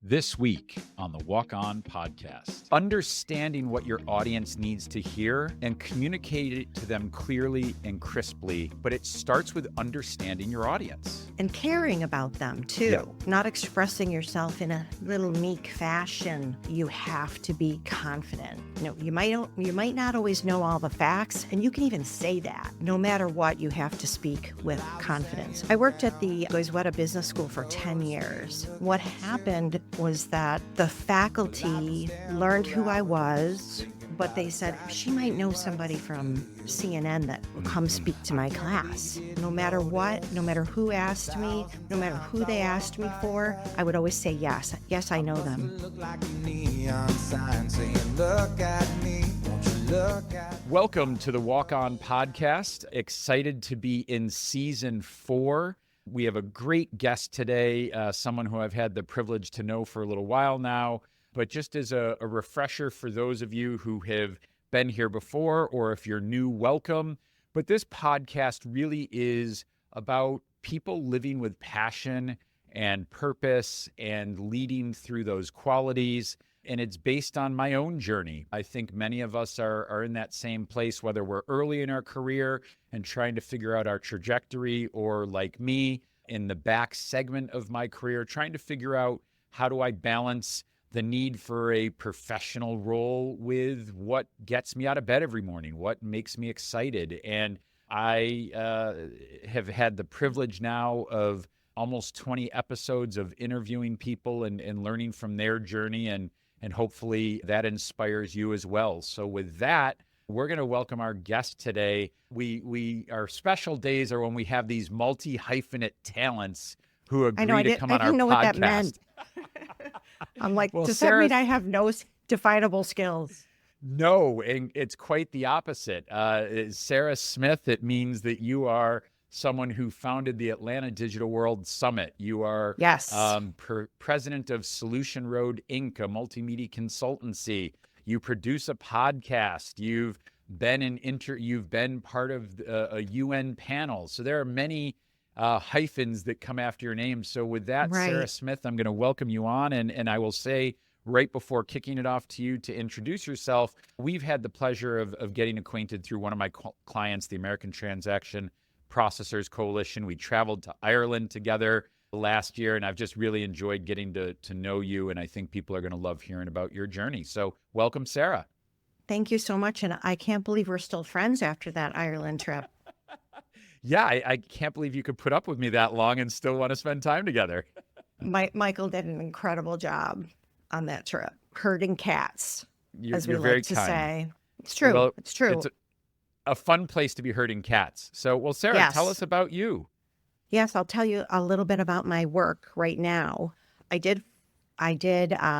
This week on the Walk On podcast, understanding what your audience needs to hear and communicate it to them clearly and crisply, but it starts with understanding your audience. And caring about them too, not expressing yourself in a little meek fashion. You have to be confident. You might not always know all the facts, and you can even say that. No matter what, you have to speak with confidence. I worked at the Goizueta Business School for 10 years. What happened was that the faculty learned who I was, but they said, she might know somebody from CNN that will come speak to my class. No matter what, no matter who asked me, no matter who they asked me for, I would always say yes. Yes, I know them. Welcome to the Walk On podcast. Excited to be in season 4. We have a great guest today, someone who I've had the privilege to know for a little while now. But just as a refresher for those of you who have been here before, or if you're new, welcome. But this podcast really is about people living with passion and purpose and leading through those qualities. And it's based on my own journey. I think many of us are in that same place, whether we're early in our career and trying to figure out our trajectory, or like me in the back segment of my career, trying to figure out how do I balance the need for a professional role with what gets me out of bed every morning, what makes me excited. And I have had the privilege now of almost 20 episodes of interviewing people and learning from their journey, and hopefully that inspires you as well. So with that, we're going to welcome our guest today. Our special days are when we have these multi-hyphenate talents who agree to come on our podcast. I didn't know what that meant. I'm like, well, does that mean I have no definable skills? No, and it's quite the opposite. Sarah Smith, it means that you are someone who founded the Atlanta Digital World Summit. You are president of Solution Road Inc., a multimedia consultancy. You produce a podcast. You've been part of a UN panel. So there are many hyphens that come after your name. So with that, right, Sarah Smith, I'm going to welcome you on. And I will say right before kicking it off to you to introduce yourself, we've had the pleasure of getting acquainted through one of my clients, the American Transaction Processors Coalition. We traveled to Ireland together last year, and I've just really enjoyed getting to know you. And I think people are going to love hearing about your journey. So welcome, Sarah. Thank you so much. And I can't believe we're still friends after that Ireland trip. Yeah, I can't believe you could put up with me that long and still want to spend time together. Michael did an incredible job on that trip, herding cats, as we like to say. It's true. Well, it's true. It's a fun place to be herding cats. So, well, Sarah, Tell us about you. Yes, I'll tell you a little bit about my work right now. I did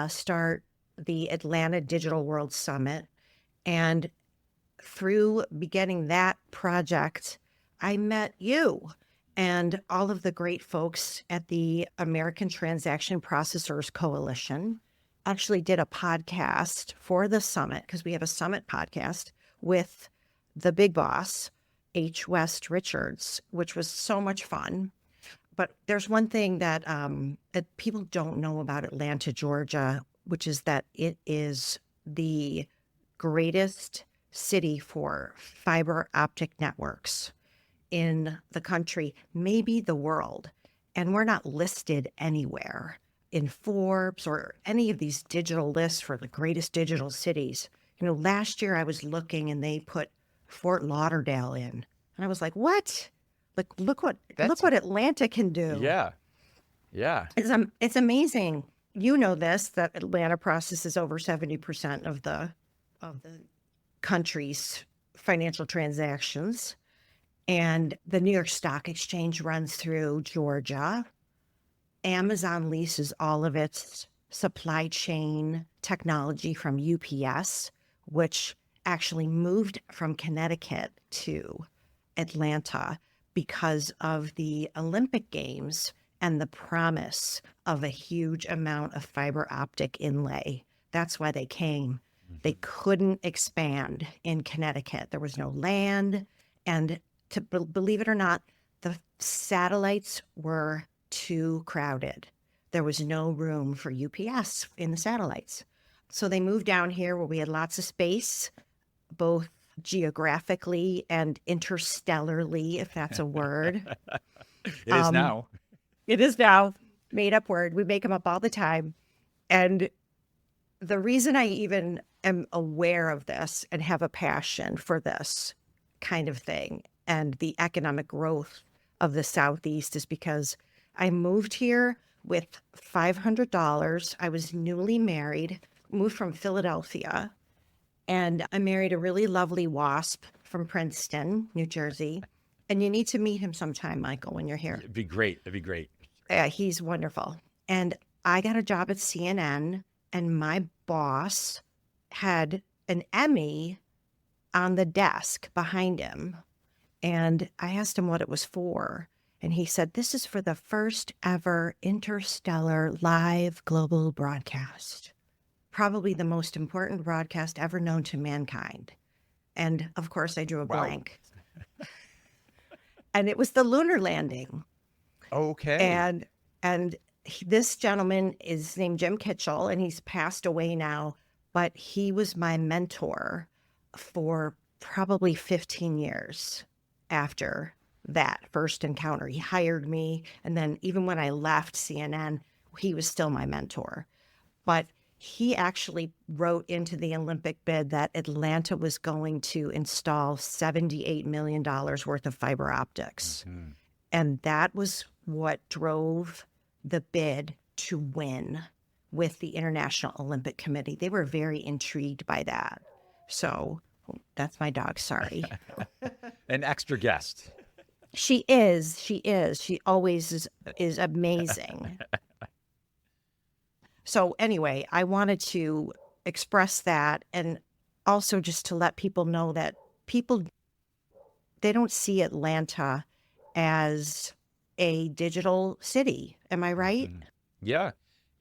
start the Atlanta Digital World Summit, and through beginning that project, I met you and all of the great folks at the American Transaction Processors Coalition. Actually did a podcast for the summit, because we have a summit podcast with the big boss, H. West Richards, which was so much fun. But there's one thing that people don't know about Atlanta, Georgia, which is that it is the greatest city for fiber optic networks in the country, maybe the world. And we're not listed anywhere in Forbes or any of these digital lists for the greatest digital cities. Last year I was looking and they put Fort Lauderdale in. And I was like, what? Like, look what Atlanta can do. Yeah. Yeah. It's amazing. You know this, that Atlanta processes over 70% of the country's financial transactions. And the New York Stock Exchange runs through Georgia. Amazon leases all of its supply chain technology from UPS, which actually moved from Connecticut to Atlanta because of the Olympic Games and the promise of a huge amount of fiber optic inlay. That's why they came. They couldn't expand in Connecticut. There was no land. And believe it or not, the satellites were too crowded. there was no room for UPS in the satellites. So they moved down here where we had lots of space, both geographically and interstellarly, if that's a word. It is now. It is now made up word. We make them up all the time. And the reason I even am aware of this and have a passion for this kind of thing and the economic growth of the Southeast is because I moved here with $500. I was newly married, moved from Philadelphia, and I married a really lovely WASP from Princeton, New Jersey. And you need to meet him sometime, Michael, when you're here. It'd be great. It'd be great. He's wonderful. And I got a job at CNN, and my boss had an Emmy on the desk behind him. And I asked him what it was for. And he said, this is for the first ever interstellar live global broadcast. Probably the most important broadcast ever known to mankind. And of course, I drew a blank. And it was the lunar landing. Okay. And this gentleman is named Jim Kitchell, and he's passed away now, but he was my mentor for probably 15 years after that first encounter. He hired me, and then even when I left CNN, he was still my mentor. But he actually wrote into the Olympic bid that Atlanta was going to install $78 million worth of fiber optics. Mm-hmm. And that was what drove the bid to win with the International Olympic Committee. They were very intrigued by that. So that's my dog, sorry. An extra guest. She is. She always is amazing. So anyway, I wanted to express that, and also just to let people know that they don't see Atlanta as a digital city. Am I right? Yeah.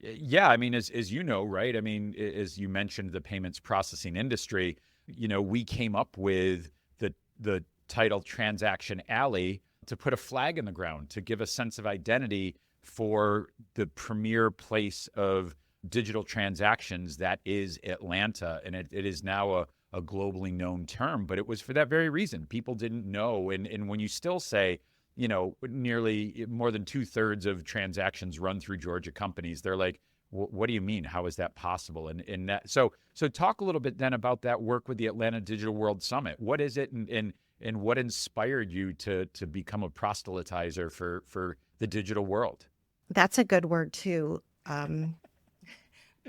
Yeah. I mean, as you know, right? I mean, as you mentioned, the payments processing industry, we came up with the title Transaction Alley to put a flag in the ground, to give a sense of identity for the premier place of digital transactions that is Atlanta. And it is now a globally known term, but it was for that very reason. People didn't know. And when you still say, nearly more than 2/3 of transactions run through Georgia companies, they're like, what do you mean? How is that possible? And that, so talk a little bit then about that work with the Atlanta Digital World Summit. What is it, and what inspired you to become a proselytizer for the digital world? That's a good word too.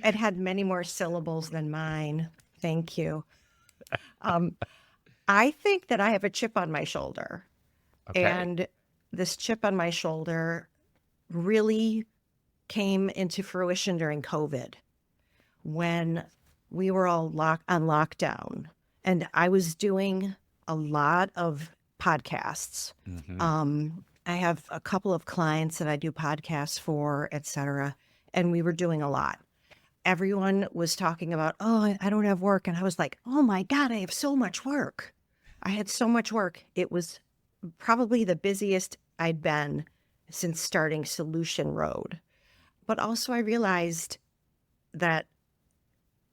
It had many more syllables than mine. Thank you. I think that I have a chip on my shoulder. Okay. And this chip on my shoulder really came into fruition during COVID, when we were all on lockdown. And I was doing a lot of podcasts. Mm-hmm. I have a couple of clients that I do podcasts for, et cetera. And we were doing a lot. Everyone was talking about, oh, I don't have work. And I was like, oh my God, I have so much work. I had so much work. It was probably the busiest I'd been since starting Solution Road. But also I realized that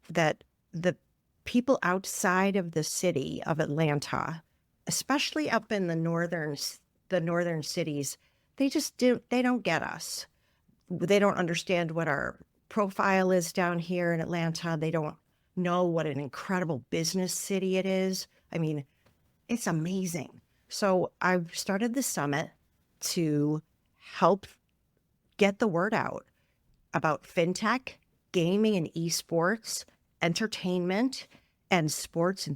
the people outside of the city of Atlanta, especially up in the northern cities, they don't get us. They don't understand what our profile is down here in Atlanta. They don't know what an incredible business city it is. I mean, it's amazing. So I've started the summit to help get the word out about fintech, gaming and esports, entertainment, and sports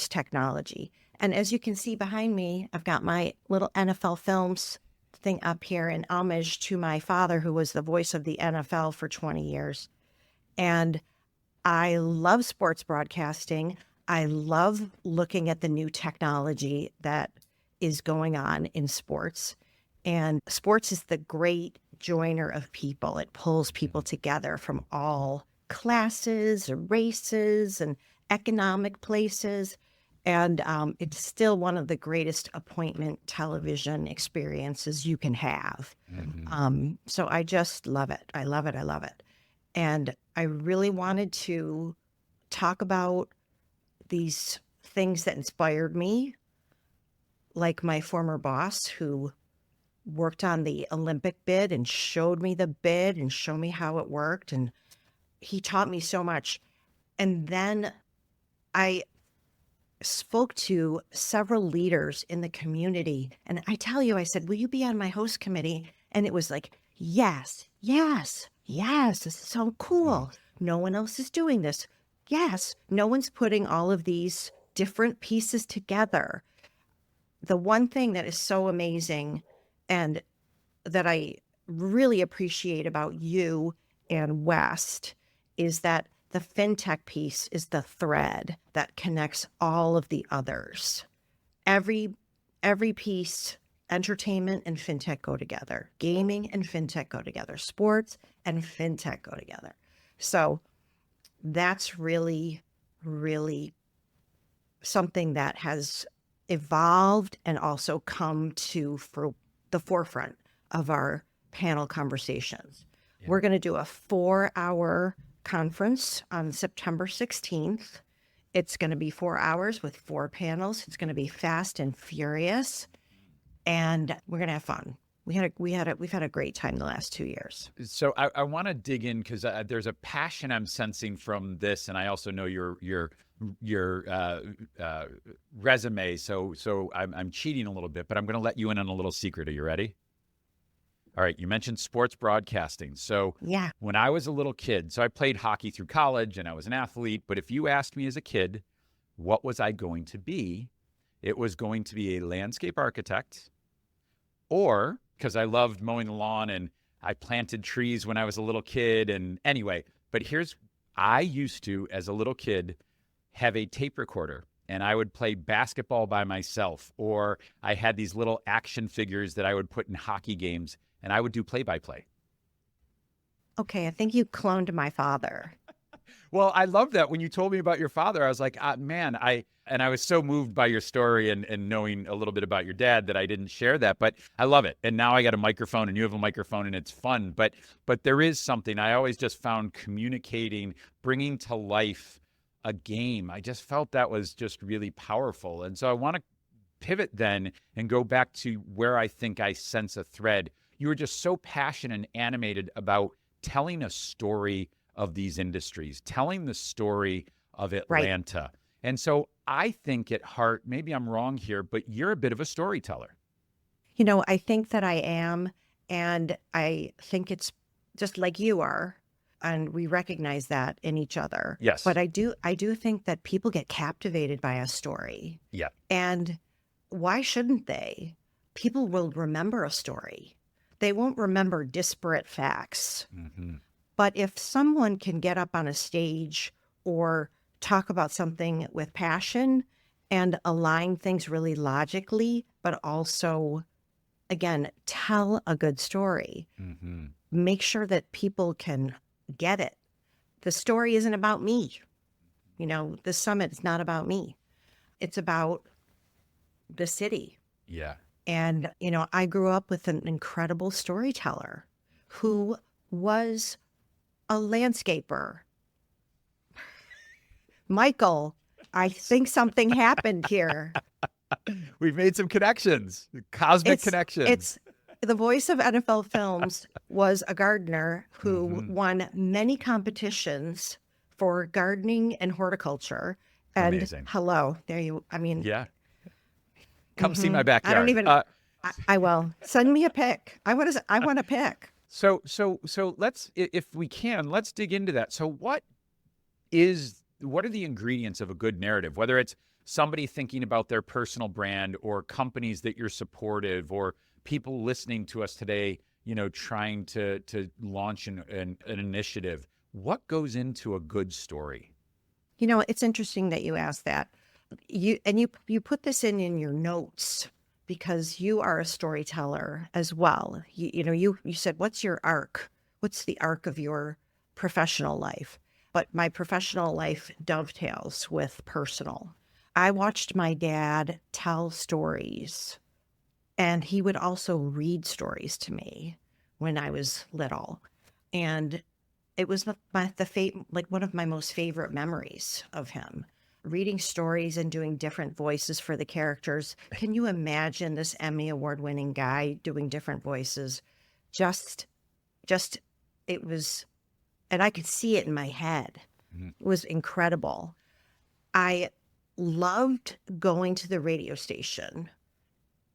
technology. And as you can see behind me, I've got my little NFL Films thing up here in homage to my father, who was the voice of the NFL for 20 years. And I love sports broadcasting. I love looking at the new technology that is going on in sports. And sports is the great joiner of people. It pulls people together from all classes, races, and economic places. And it's still one of the greatest appointment television experiences you can have. So I just love it. I love it. I love it. And I really wanted to talk about these things that inspired me, like my former boss who worked on the Olympic bid and showed me the bid and showed me how it worked. And he taught me so much. And then I spoke to several leaders in the community. And I tell you, I said, will you be on my host committee? And it was like, yes, yes, yes. This is so cool. No one else is doing this. Yes, no one's putting all of these different pieces together. The one thing that is so amazing and that I really appreciate about you and West is that the fintech piece is the thread that connects all of the others. Every piece, entertainment and fintech go together. Gaming and fintech go together. Sports and fintech go together. So that's really, really something that has evolved and also come to for the forefront of our panel conversations. Yeah. We're going to do a 4-hour conference on September 16th. It's going to be 4 hours with 4 panels. It's going to be fast and furious, and we're going to have fun. We've had a great time the last 2 years. So I want to dig in because there's a passion I'm sensing from this, and I also know your resume. So I'm cheating a little bit, but I'm going to let you in on a little secret. Are you ready? All right. You mentioned sports broadcasting. So yeah, when I was a little kid, so I played hockey through college and I was an athlete. But if you asked me as a kid, what was I going to be? It was going to be a landscape architect, or because I loved mowing the lawn and I planted trees when I was a little kid. And anyway, but I used to, as a little kid, have a tape recorder and I would play basketball by myself, or I had these little action figures that I would put in hockey games and I would do play-by-play. Okay, I think you cloned my father. Well, I love that. When you told me about your father, I was like, man, I was so moved by your story and knowing a little bit about your dad that I didn't share that, but I love it. And now I got a microphone and you have a microphone and it's fun. But there is something I always just found communicating, bringing to life a game. I just felt that was just really powerful. And so I want to pivot then and go back to where I think I sense a thread. You were just so passionate and animated about telling a story of these industries, telling the story of Atlanta. Right. And so I think at heart, maybe I'm wrong here, but you're a bit of a storyteller. You know, I think that I am. And I think it's just like you are. And we recognize that in each other. Yes. But I do think that people get captivated by a story. Yeah. And why shouldn't they? People will remember a story. They won't remember disparate facts. Mm-hmm. But if someone can get up on a stage or talk about something with passion and align things really logically, but also, again, tell a good story, make sure that people can get it. The story isn't about me. You know, the summit is not about me. It's about the city. Yeah. And, you know, I grew up with an incredible storyteller who was a landscaper. Michael, I think something happened here. We've made some connections, cosmic connections. It's the voice of NFL Films was a gardener who won many competitions for gardening and horticulture. And amazing. Hello, there you, I mean. Yeah. Come see my backyard. I don't even, I will. Send me a pic. I want a pic. So let's, if we can, let's dig into that. So what are the ingredients of a good narrative, whether it's somebody thinking about their personal brand or companies that you're supportive or people listening to us today, you know, trying to launch an initiative? What goes into a good story? You know, it's interesting that you asked that. You put this in your notes because you are a storyteller as well. You said, what's your arc? What's the arc of your professional life? But my professional life dovetails with personal. I watched my dad tell stories, and he would also read stories to me when I was little. And it was like one of my most favorite memories of him, reading stories and doing different voices for the characters. Can you imagine this Emmy Award winning guy doing different voices? Just, just, it was, and I could see it in my head. Mhm. It was incredible. I loved going to the radio station,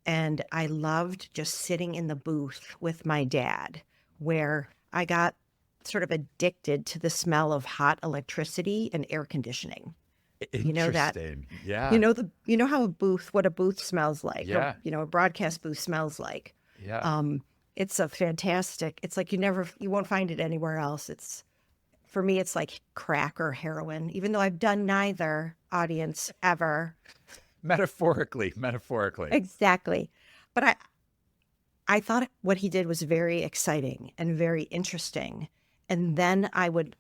and I loved just sitting in the booth with my dad, where I got sort of addicted to the smell of hot electricity and air conditioning. You know that, Interesting. Yeah. you know how what a booth smells like, or, Yeah. a broadcast booth smells like. Yeah. Um, it's it's like you won't find it anywhere else. For me, it's like crack or heroin, even though I've done neither, audience, ever. Metaphorically. Exactly. But I thought what he did was very exciting and very interesting. And then I would,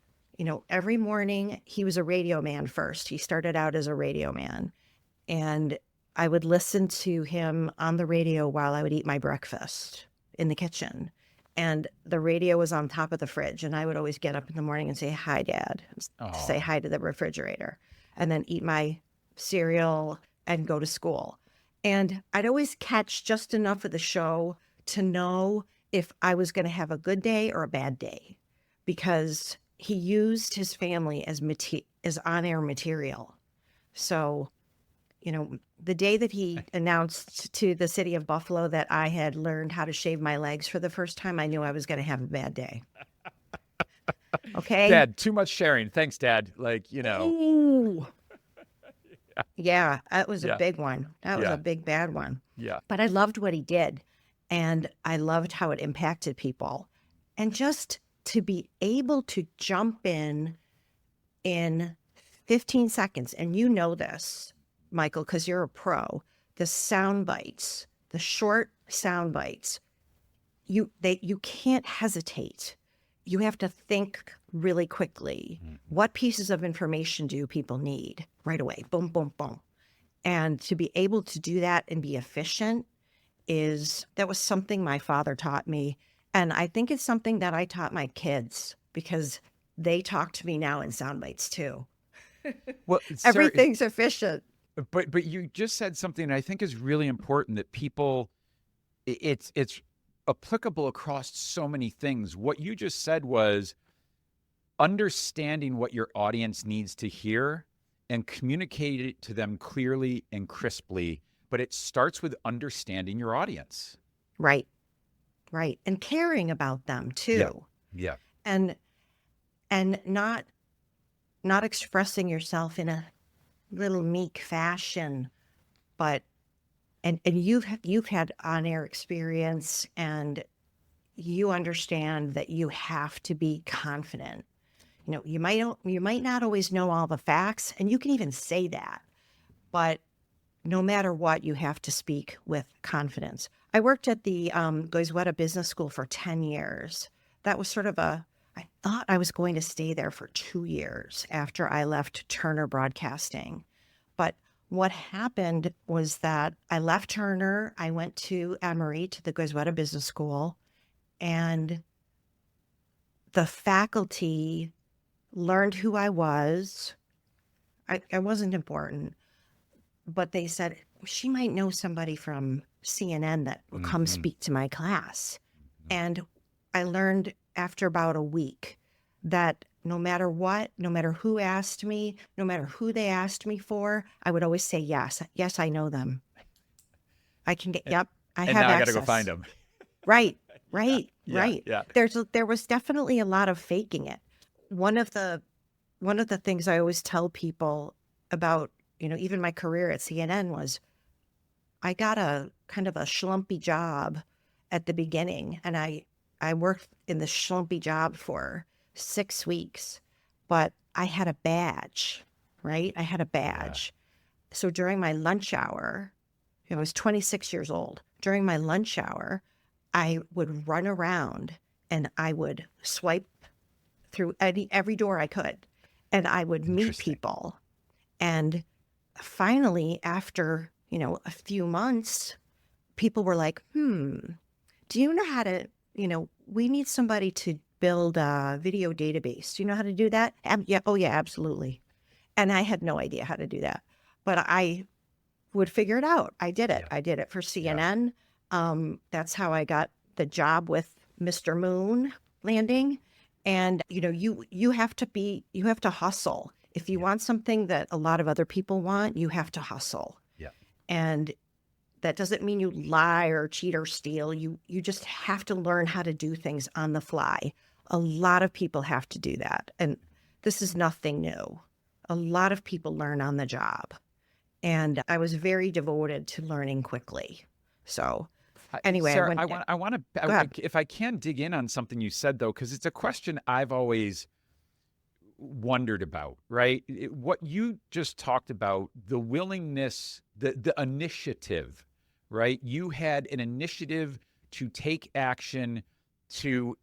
every morning he was a radio man first. He started out as a radio man. And I would listen to him on the radio while I would eat my breakfast in the kitchen. And the radio was on top of the fridge. And I would always get up in the morning and say, "Hi, Dad," say Oh, hi to the refrigerator, and then eat my cereal and go to school. And I'd always catch just enough of the show to know if I was going to have a good day or a bad day, because he used his family as on-air material. So, the day that he announced to the city of Buffalo that I had learned how to shave my legs for the first time, I knew I was going to have a bad day. Okay? Dad, too much sharing. Thanks, Dad. Ooh. Yeah, that was a Yeah. big one. That was Yeah. a big bad one. Yeah. But I loved what he did, and I loved how it impacted people. And just to be able to jump in 15 seconds, and you know this, Michael, because you're a pro, the sound bites, the short sound bites, you can't hesitate. You have to think really quickly. What pieces of information do people need right away? Boom, boom, boom. And to be able to do that and be efficient that was something my father taught me. And I think it's something that I taught my kids, because they talk to me now in sound bites too. Well, Sarah, Everything's efficient. but you just said something I think is really important, that people, it's applicable across so many things. What you just said was understanding what your audience needs to hear and communicate it to them clearly and crisply. But it starts with understanding your audience. Right. Right. And caring about them too. Yeah. And not expressing yourself in a little meek fashion, but and you've had on-air experience, and you understand that you have to be confident. You might not always know all the facts, and you can even say that, but no matter what, you have to speak with confidence. I worked at the Goizueta Business School for 10 years. That was I thought I was going to stay there for 2 years after I left Turner Broadcasting. But what happened was that I left Turner, I went to Emory, to the Goizueta Business School, and the faculty learned who I was. I wasn't important, but they said, she might know somebody from CNN that will come speak to my class. And I learned after about a week that no matter what, no matter who asked me, no matter who they asked me for, I would always say yes. Yes, I know them. I can get, yep, I have now access. I got to go find them. Right. Yeah. There was definitely a lot of faking it. One of the things I always tell people about, even my career at CNN was, I got a kind of a schlumpy job at the beginning, and I worked in the schlumpy job for 6 weeks, but I had a badge, right? I had a badge. Yeah. So during my lunch hour, I was 26 years old. During my lunch hour, I would run around and I would swipe through every door I could, and I would meet people. And finally, after, a few months, people were like, do you know how to, we need somebody to build a video database. Do you know how to do that? Yeah. Oh, yeah, absolutely. And I had no idea how to do that, but I would figure it out. I did it. Yeah. I did it for Yeah. CNN. That's how I got the job with Mr. Moon landing. And you have to hustle. If you Yeah. want something that a lot of other people want, you have to hustle. Yeah. And that doesn't mean you lie or cheat or steal. You just have to learn how to do things on the fly. A lot of people have to do that. And this is nothing new. A lot of people learn on the job. And I was very devoted to learning quickly. So anyway, Sarah, go I want to, ahead. if I can dig in on something you said though, because it's a question I've always wondered about, right? What you just talked about, the willingness, the initiative, right? You had an initiative to take action, to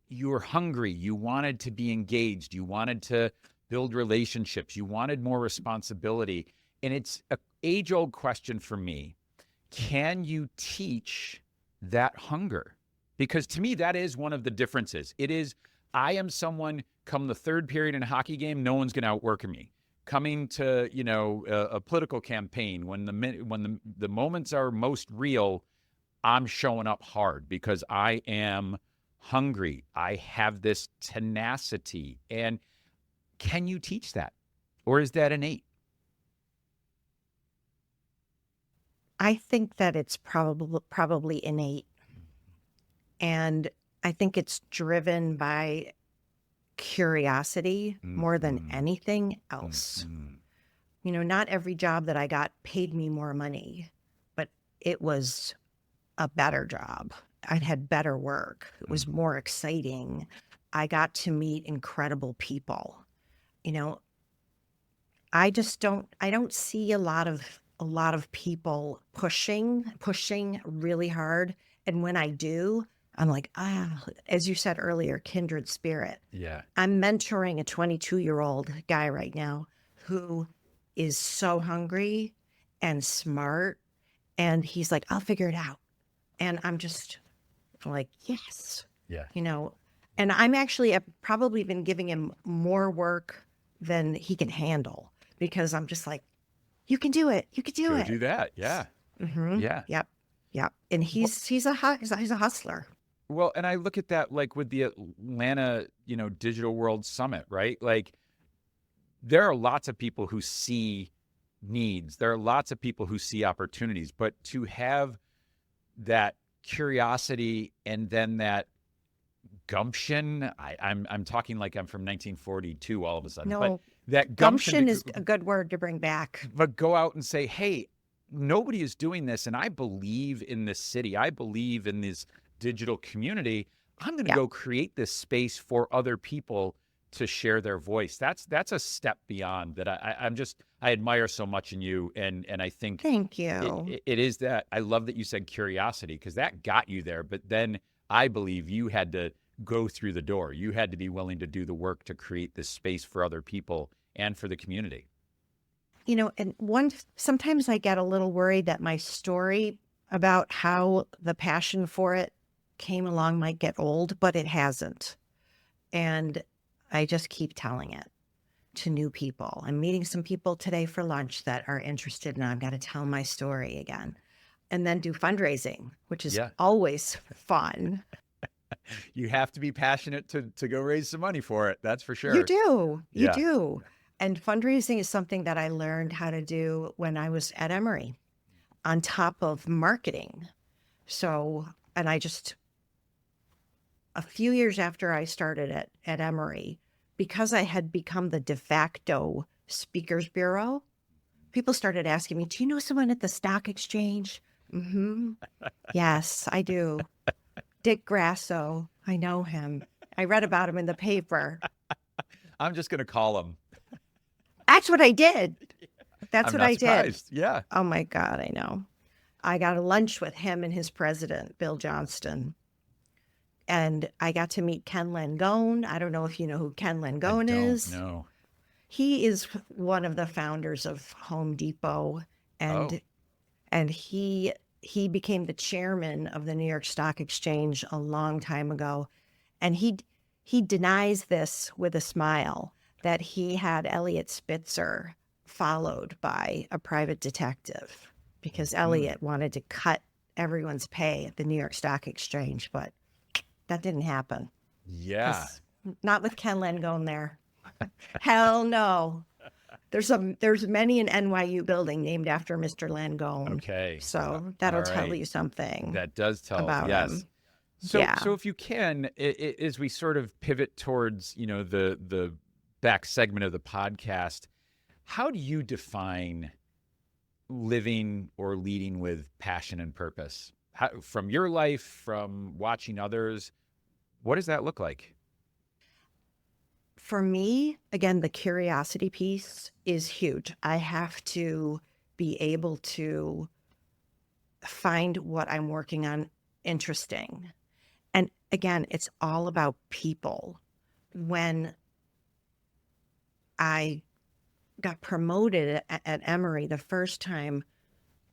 you were hungry, you wanted to be engaged, you wanted to build relationships, you wanted more responsibility. And it's an age-old question for me. Can you teach that hunger? Because to me, that is one of the differences. It is, I am someone, come the third period in a hockey game, no one's going to outwork me. Coming to, a political campaign, when the moments are most real, I'm showing up hard because I am hungry. I have this tenacity. And can you teach that? Or is that innate? I think that it's probably innate. And I think it's driven by curiosity more than Mhm. anything else. Mhm. Not every job that I got paid me more money, but it was a better job. I had better work. It was more exciting. I got to meet incredible people. You know, I don't see a lot of people pushing really hard. And when I do, I'm like, as you said earlier, kindred spirit. Yeah. I'm mentoring a 22-year-old guy right now who is so hungry and smart. And he's like, I'll figure it out. And I'm just like, yes, Yeah. and I've probably been giving him more work than he can handle because I'm just like, you can do it. You can do Go it. do that. Yeah. Mm-hmm. Yeah. Yep. Yep. And he's a hustler. Well, and I look at that like with the Atlanta, Digital World Summit, right? Like there are lots of people who see needs. There are lots of people who see opportunities, but to have that curiosity and then that gumption, I'm talking like I'm from 1942 all of a sudden, but No, that gumption gumption to, is a good word to bring back. but go out and say, hey, nobody is doing this. And I believe in this city. I believe in this digital community. I'm going to Yeah. go create this space for other people to share their voice. That's a step beyond that. I admire so much in you. And I think Thank you. it is that. I love that you said curiosity because that got you there. But then I believe you had to go through the door. You had to be willing to do the work to create this space for other people and for the community. And sometimes I get a little worried that my story about how the passion for it came along might get old, but it hasn't. And I just keep telling it to new people. I'm meeting some people today for lunch that are interested, and I've got to tell my story again. And then do fundraising, which is Yeah. always fun. You have to be passionate to go raise some money for it. That's for sure. You do. You Yeah. do. And fundraising is something that I learned how to do when I was at Emory on top of marketing. So, and a few years after I started at Emory, because I had become the de facto speakers bureau, people started asking me, do you know someone at the stock exchange? Mm-hmm. Yes, I do. Dick Grasso. I know him. I read about him in the paper. I'm just going to call him. That's what I did. That's I'm what not I did. surprised. Yeah. Oh my God, I know. I got a lunch with him and his president, Bill Johnston. And I got to meet Ken Langone. I don't know if you know who Ken I Langone don't is. know. He is one of the founders of Home Depot, Oh, and he became the chairman of the New York Stock Exchange a long time ago. And he denies this with a smile that he had Elliot Spitzer followed by a private detective because hmm. Elliot wanted to cut everyone's pay at the New York Stock Exchange, but that didn't happen Yeah. because not with Ken Langone there. Hell no. There's many an NYU building named after Mr. Langone. Okay. So All that'll tell right. you something That does tell. about Yes. him. So Yeah. if you can, as we sort of pivot towards, the back segment of the podcast, how do you define living or leading with passion and purpose? From your life, from watching others, what does that look like? For me, again, the curiosity piece is huge. I have to be able to find what I'm working on interesting. And again, it's all about people. When I got promoted at Emory the first time,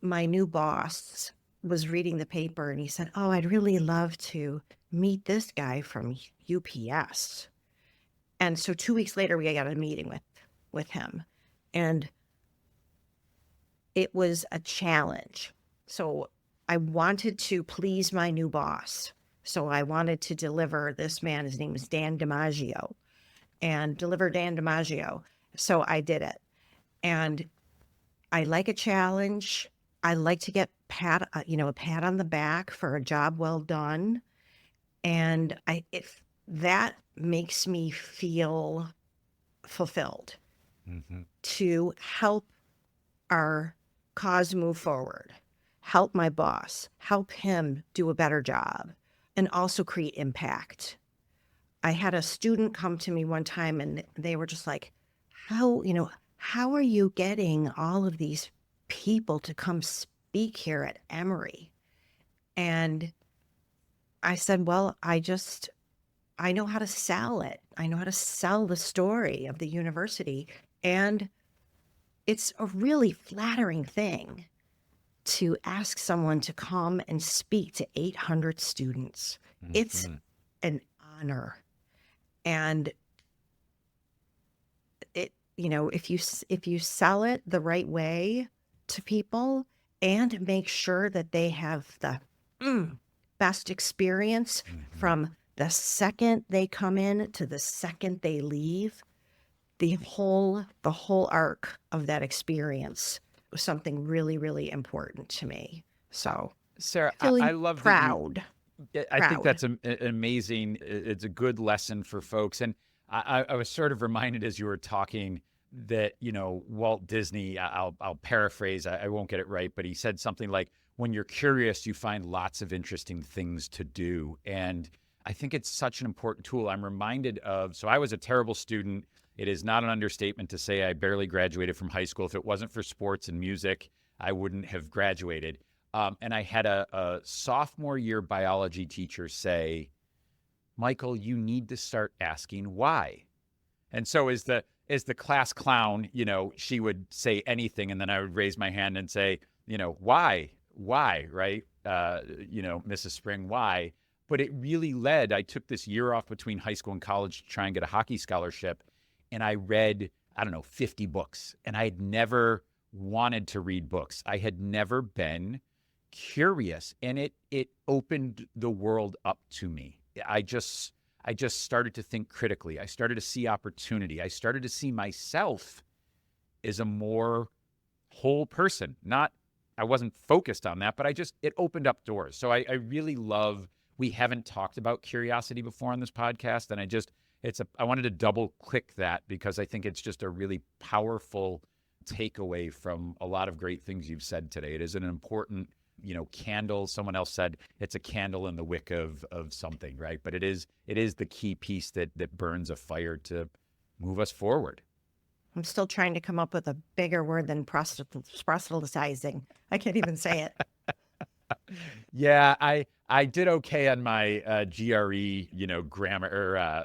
my new boss was reading the paper and he said, "Oh, I'd really love to meet this guy from UPS." And so 2 weeks later, we got a meeting with him, and it was a challenge. So I wanted to please my new boss. So I wanted to deliver this man. His name is Dan DiMaggio, and deliver Dan DiMaggio. So I did it, and I like a challenge. I like to get a pat on the back for a job well done, and if that makes me feel fulfilled Hmm. to help our cause move forward, help my boss, help him do a better job, and also create impact. I had a student come to me one time and they were just like, how are you getting all of these people to come speak here at Emory? And I said, well, I know how to sell it. I know how to sell the story of the university. And it's a really flattering thing to ask someone to come and speak to 800 students. It's Hmm. an honor. And if you sell it the right way to people and make sure that they have the best experience Hmm. from the second they come in to the second they leave, the whole arc of that experience was something really, really important to me. So Sarah, I feeling love that you. proud, I think proud. that's amazing. It's a good lesson for folks. And I was sort of reminded as you were talking that, Walt Disney, I'll paraphrase, I won't get it right, but he said something like, when you're curious, you find lots of interesting things to do. And I think it's such an important tool. I'm reminded of, so I was a terrible student. It is not an understatement to say I barely graduated from high school. If it wasn't for sports and music, I wouldn't have graduated. And I had a sophomore year biology teacher say, Michael, you need to start asking why. And so as the class clown, she would say anything, and then I would raise my hand and say, why, right? Mrs. Spring, why? But it really led. I took this year off between high school and college to try and get a hockey scholarship, and I read, I don't know, 50 books, and I had never wanted to read books. I had never been curious, and it opened the world up to me. I just started to think critically. I started to see opportunity. I started to see myself as a more whole person. Not I wasn't focused on that, but it opened up doors. So I really love. We haven't talked about curiosity before on this podcast, and I wanted to double click that because I think it's just a really powerful takeaway from a lot of great things you've said today. It is an important, candle. Someone else said it's a candle in the wick of something, right? But it is the key piece that burns a fire to move us forward. I'm still trying to come up with a bigger word than proselytizing. I can't even say it. Yeah, I did okay on my GRE, grammar or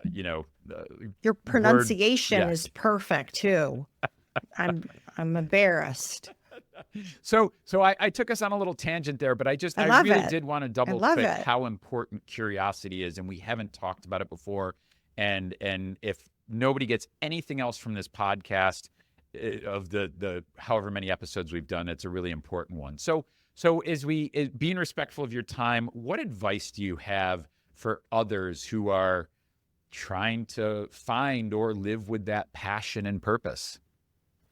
Your word. pronunciation Yeah. is perfect too. I'm I'm embarrassed. So I took us on a little tangent there, but I I love really it. did want to I double love click it. how important curiosity is, and we haven't talked about it before. And if nobody gets anything else from this podcast, of the however many episodes we've done, it's a really important one. So being respectful of your time, what advice do you have for others who are trying to find or live with that passion and purpose?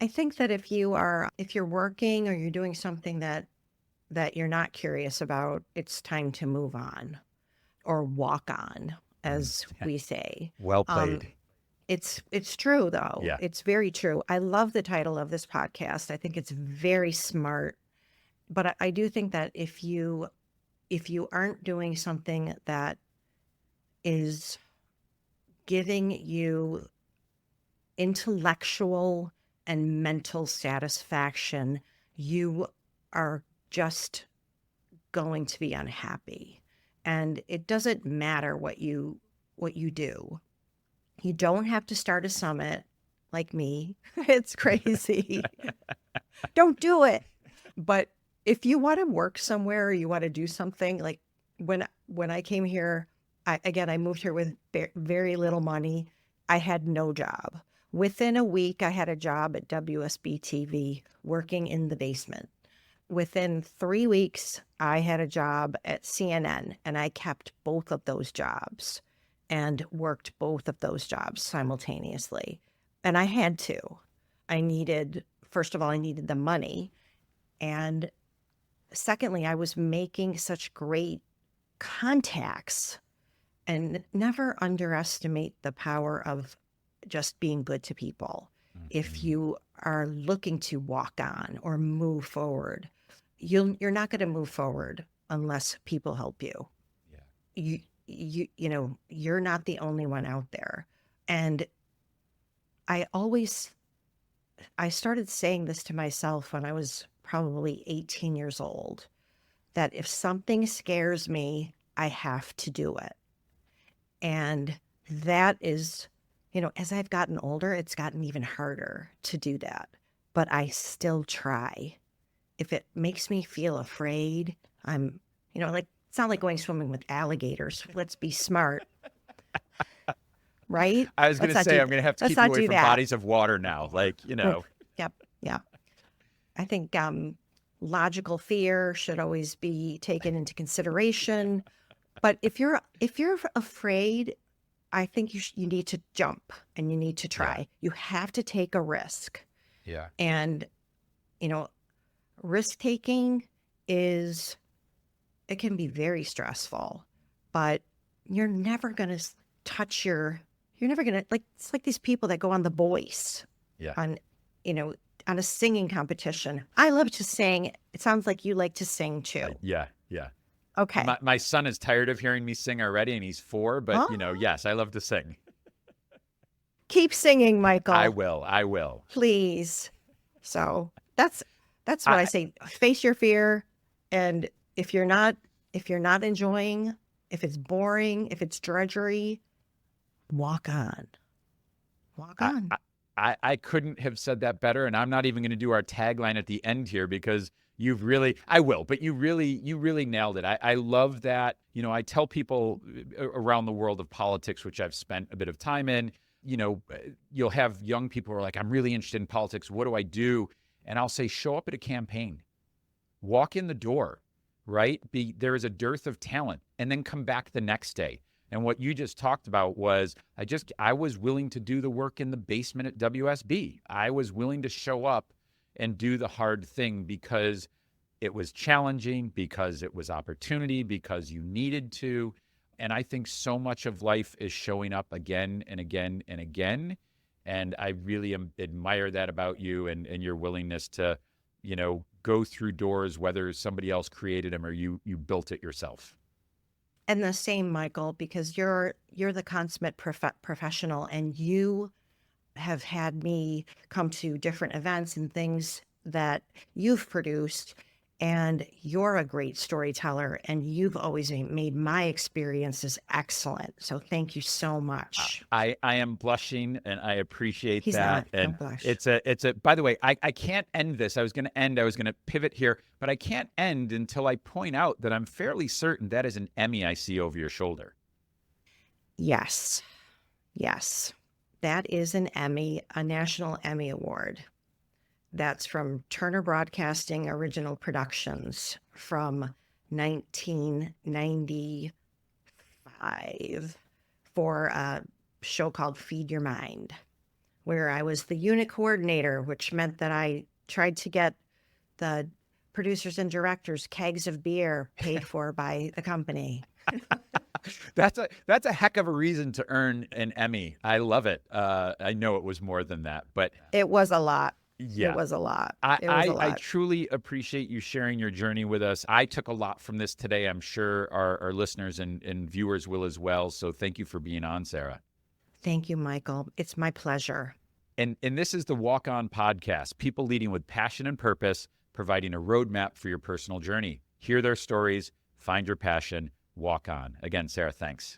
I think that if you're working or you're doing something that you're not curious about, it's time to move on or walk on, as we say. Well Um, played. it's true though. Yeah. It's very true. I love the title of this podcast. I think it's very smart. But I do think that if you aren't doing something that is giving you intellectual and mental satisfaction, you are just going to be unhappy. And it doesn't matter what you do. You don't have to start a summit like me. It's crazy. Don't do it. But if you want to work somewhere or you want to do something, like when I came here, I moved here with very little money. I had no job. Within a week, I had a job at WSB TV working in the basement. Within 3 weeks, I had a job at CNN, and I kept both of those jobs and worked both of those jobs simultaneously. And I had to. First of all, I needed the money. And secondly, I was making such great contacts. And never underestimate the power of just being good to people. If Mhm. you are looking to walk on or move forward, you're not going to move forward unless people help you. Yeah. You're not the only one out there. And I always I started saying this to myself when I was probably 18 years old, that if something scares me, I have to do it. And that is, as I've gotten older, it's gotten even harder to do that. But I still try. If it makes me feel afraid, like, it's not like going swimming with alligators. Let's be smart, right? I was going Let's to not say, do, I'm going to have to let's keep you not away do from that. bodies of water now. Mm, Yep. Yeah. I think logical fear should always be taken into consideration. But if you're afraid, I think you need to jump and you need to Yeah. try. You have to take a risk. Yeah. And, you know, risk taking it can be very stressful, but you're never going to you're never going to, like, it's like these people that go on The Voice Yeah. on, you know, on a singing competition. I love to sing. It sounds like you like to sing too. Yeah. Yeah. Okay. My son is tired of hearing me sing already, and he's 4, but, Oh, yes, I love to sing. keep singing, I Michael, will. I will. please. So that's what I I say. Face your fear. And if you're not enjoying, if it's boring, if it's drudgery, walk on. Walk I on. I couldn't have said that better, and I'm not even going to do our tagline at the end here because you've really I will, but you really nailed it. I love that. I tell people around the world of politics, which I've spent a bit of time in, you'll have young people who are like, I'm really interested in politics. What do I do? And I'll say, show up at a campaign, walk in the door, right? There is a dearth of talent, and then come back the next day. And what you just talked about was I was willing to do the work in the basement at WSB. I was willing to show up and do the hard thing because it was challenging, because it was opportunity, because you needed to. And I think so much of life is showing up again and again and again. And I really admire that about you and your willingness to, go through doors, whether somebody else created them or you built it yourself. And the same, Michael, because you're the consummate professional, and you have had me come to different events and things that you've produced. And you're a great storyteller, and you've always made my experiences excellent. So thank you so much. I am blushing, and I appreciate He's that. not. And Don't blush. it's a, by the way, I can't end this. I was going to pivot here, but I can't end until I point out that I'm fairly certain that is an Emmy I see over your shoulder. Yes. Yes. That is an Emmy, a National Emmy Award. That's from Turner Broadcasting Original Productions from 1995 for a show called Feed Your Mind, where I was the unit coordinator, which meant that I tried to get the producers and directors kegs of beer paid for by the company. That's a heck of a reason to earn an Emmy. I love it. I know it was more than that, but It was a lot. yeah, It was a lot. I truly appreciate you sharing your journey with us. I took a lot from this today. I'm sure our listeners and viewers will as well. So thank you for being on, Sarah. Thank you, Michael. It's my pleasure. And this is the Walk On Podcast, people leading with passion and purpose, providing a roadmap for your personal journey. Hear their stories, find your passion, walk on. Again, Sarah, thanks.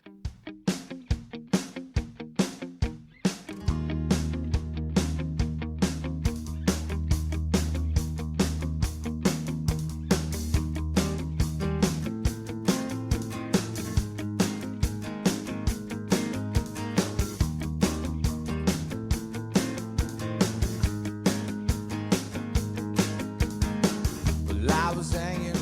Well, I was hanging